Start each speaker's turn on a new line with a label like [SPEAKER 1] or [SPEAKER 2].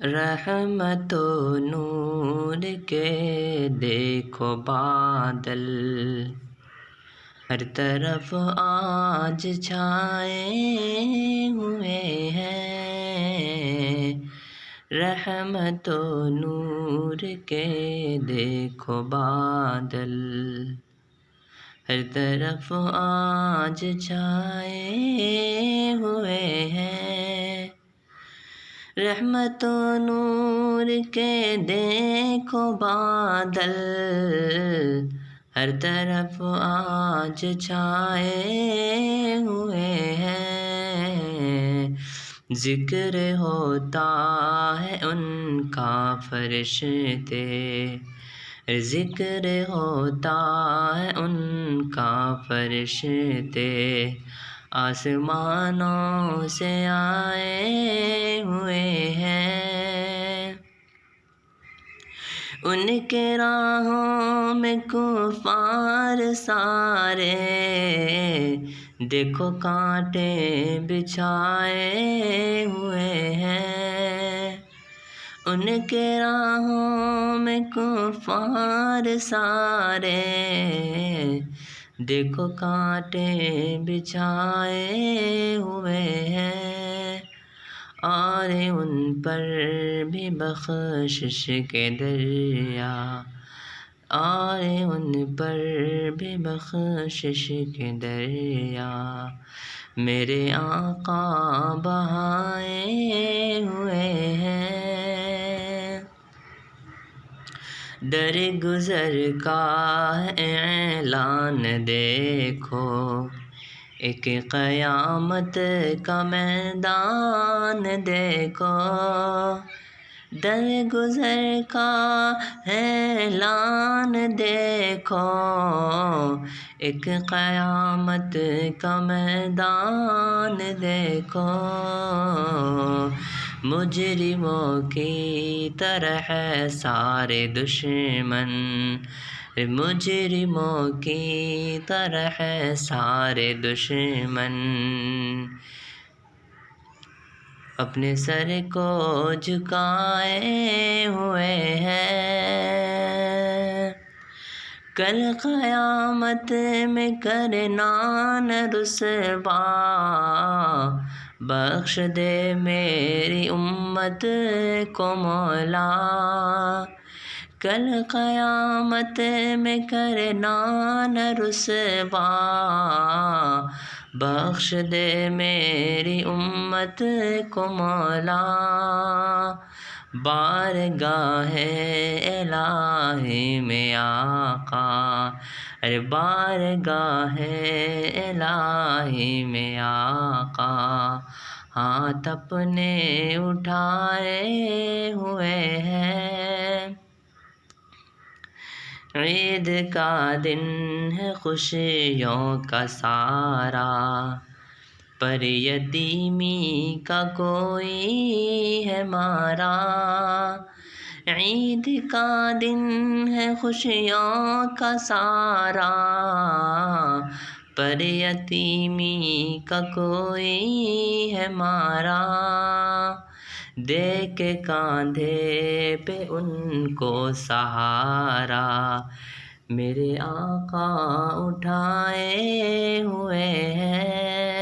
[SPEAKER 1] رحمت و نور کے دیکھو بادل، ہر طرف آج چھائے ہوئے ہیں۔ رحمت و نور کے دیکھو بادل، ہر طرف آج چھائے ہوئے ہیں۔ رحمت و نور کے دیکھو بادل، ہر طرف آج چھائے ہوئے ہیں۔ ذکر ہوتا ہے ان کا فرشتے، ذکر ہوتا ہے ان کا فرشتے، آسمانوں سے آئے ہوئے ہیں۔ ان کے راہوں میں کفار سارے، دیکھو کانٹے بچھائے ہوئے ہیں۔ ان کے راہوں میں کفار سارے، دیکھو کانٹے بچھائے ہوئے ہیں۔ اور ان پر بھی بخشش کے دریا، اور ان پر بھی بخشش کے دریا، میرے آقا بہائے ہوئے ہیں۔ در گزر کا اعلان دیکھو، ایک قیامت کا میدان دیکھو۔ در گزر کا اعلان دیکھو، ایک قیامت کا میدان دیکھو۔ مجرموں کی طرح سارے دشمن، مجرموں کی طرح سارے دشمن، اپنے سر کو جھکائے ہوئے ہیں۔ کل قیامت میں کرنا نہ رسوا، بخش دے میری امت کو مولا۔ کل قیامت میں کرنا نہ رسوا، بخش دے میری امت کو مولا۔ بارگاہ الہی میں آقا، ارے بارگاہ الہی میں آقا، ہاتھ اپنے اٹھائے ہوئے ہیں۔ عید کا دن ہے خوشیوں کا سارا، پر یتیمی کا کوئی ہے مارا۔ عید کا دن ہے خوشیوں کا سارا، پر یتیمی کا کوئی ہے مارا۔ دے کے کاندھے پہ ان کو سہارا، میرے آقا اٹھائے ہوئے ہیں۔